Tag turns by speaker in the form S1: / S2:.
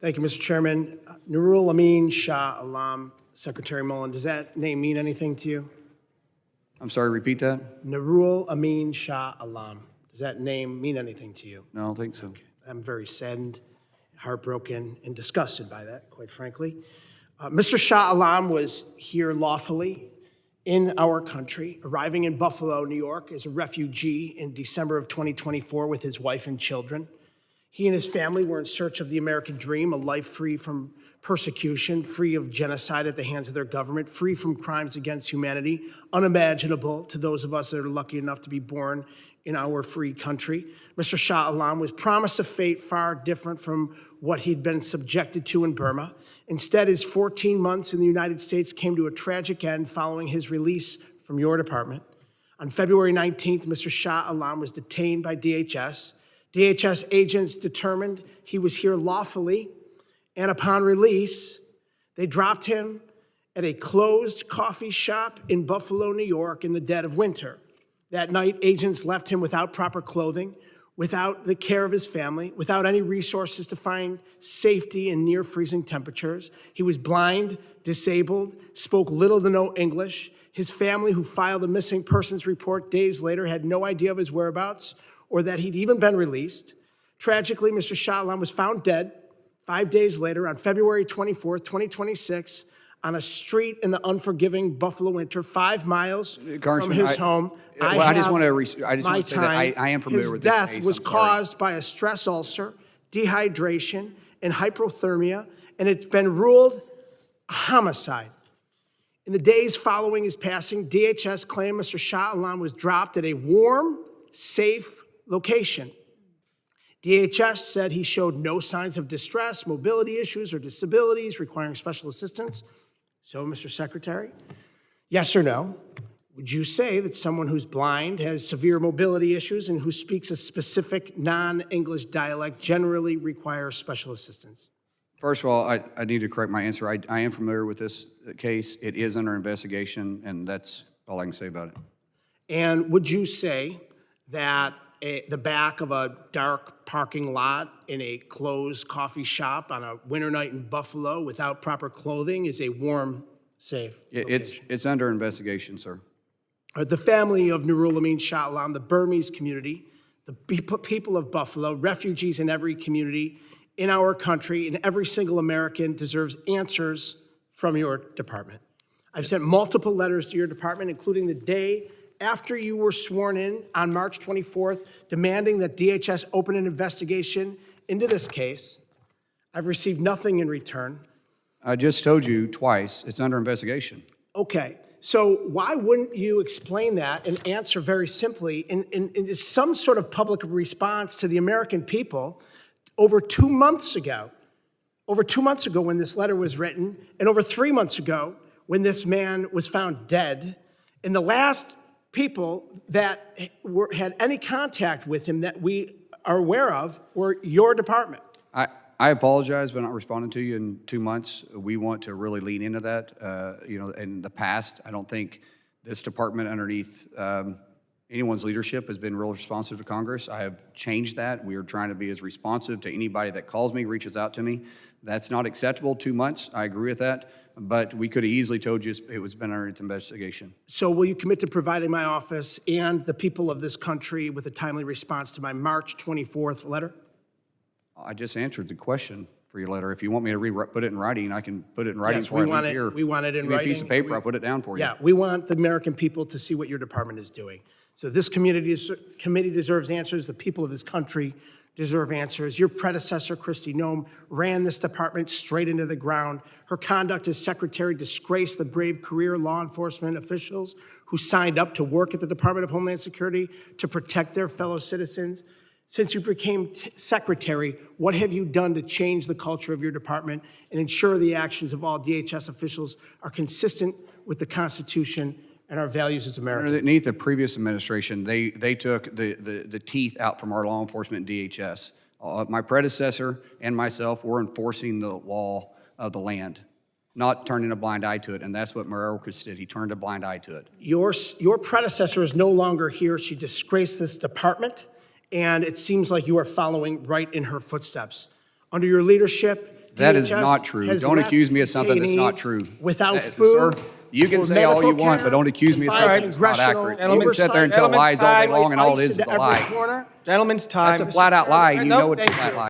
S1: Thank you, Mr. Chairman. Nurul Amin Shah Alam, Secretary Mullin, does that name mean anything to you?
S2: I'm sorry, repeat that?
S1: Nurul Amin Shah Alam, does that name mean anything to you?
S2: No, I don't think so.
S1: Okay. I'm very saddened, heartbroken, and disgusted by that, quite frankly. Mr. Shah Alam was here lawfully in our country, arriving in Buffalo, New York as a refugee in December of 2024 with his wife and children. He and his family were in search of the American dream, a life free from persecution, free of genocide at the hands of their government, free from crimes against humanity, unimaginable to those of us that are lucky enough to be born in our free country. Mr. Shah Alam was promised a fate far different from what he'd been subjected to in Burma. Instead, his 14 months in the United States came to a tragic end following his release from your department. On February 19th, Mr. Shah Alam was detained by DHS. DHS agents determined he was here lawfully, and upon release, they dropped him at a closed coffee shop in Buffalo, New York in the dead of winter. That night, agents left him without proper clothing, without the care of his family, without any resources to find safety in near freezing temperatures. He was blind, disabled, spoke little to no English. His family, who filed a missing persons report days later, had no idea of his whereabouts or that he'd even been released. Tragically, Mr. Shah Alam was found dead 5 days later on February 24th, 2026, on a street in the unforgiving Buffalo winter, 5 miles from his home.
S2: I just want to say that I am familiar with this case.
S1: His death was caused by a stress ulcer, dehydration, and hypothermia, and it's been ruled a homicide. In the days following his passing, DHS claimed Mr. Shah Alam was dropped at a warm, safe location. DHS said he showed no signs of distress, mobility issues, or disabilities requiring special assistance. So, Mr. Secretary, yes or no, would you say that someone who's blind, has severe mobility issues, and who speaks a specific non-English dialect generally requires special assistance?
S2: First of all, I need to correct my answer. I am familiar with this case. It is under investigation, and that's all I can say about it.
S1: And would you say that the back of a dark parking lot in a closed coffee shop on a winter night in Buffalo without proper clothing is a warm, safe location?
S2: It's under investigation, sir.
S1: The family of Nurul Amin Shah Alam, the Burmese community, the people of Buffalo, refugees in every community in our country, and every single American deserves answers from your department. I've sent multiple letters to your department, including the day after you were sworn in on March 24th, demanding that DHS open an investigation into this case. I've received nothing in return.
S2: I just told you twice, it's under investigation.
S1: Okay, so why wouldn't you explain that and answer very simply in some sort of public response to the American people over 2 months ago? Over 2 months ago when this letter was written, and over 3 months ago when this man was found dead, and the last people that had any contact with him that we are aware of were your department.
S2: I apologize for not responding to you in 2 months. We want to really lean into that. In the past, I don't think this department underneath anyone's leadership has been real responsive to Congress. I have changed that. We are trying to be as responsive to anybody that calls me, reaches out to me. That's not acceptable, 2 months. I agree with that. But we could have easily told you it was been under investigation. So
S1: will you commit to providing my office and the people of this country with a timely response to my March 24th letter?
S2: I just answered the question for your letter. If you want me to put it in writing, I can put it in writing for you.
S1: Yes, we want it in writing.
S2: Give me a piece of paper, I'll put it down for you.
S1: Yeah, we want the American people to see what your department is doing. So this committee deserves answers. The people of this country deserve answers. Your predecessor, Kristi Noem, ran this department straight into the ground. Her conduct as secretary disgraced the brave career law enforcement officials who signed up to work at the Department of Homeland Security to protect their fellow citizens. Since you became secretary, what have you done to change the culture of your department and ensure the actions of all DHS officials are consistent with the Constitution and our values as Americans?
S2: Underneath the previous administration, they took the teeth out from our law enforcement DHS. My predecessor and myself were enforcing the law of the land, not turning a blind eye to it, and that's what Mayorkas did. He turned a blind eye to it.
S1: Your predecessor is no longer here. She disgraced this department, and it seems like you are following right in her footsteps. Under your leadership,
S2: That is
S1: DHS
S2: not true.
S1: has
S2: Don't
S1: left
S2: accuse me of something that's not
S1: detainees
S2: true.
S1: without
S2: Sir,
S1: food.
S2: you can
S1: or
S2: say all you
S1: medical
S2: want,
S1: care,
S2: but don't accuse me of
S1: defy
S2: something that's not
S1: congressional
S2: accurate. You can sit there and
S1: oversight,
S2: tell lies all day
S3: Gentleman's
S2: long, and all it is
S1: ice
S2: is a
S1: into every
S2: lie.
S1: corner.
S3: Gentleman's time.
S2: That's a flat-out lie, and you
S3: Nope,
S2: know it's a
S3: thank
S2: flat
S3: you.
S2: lie.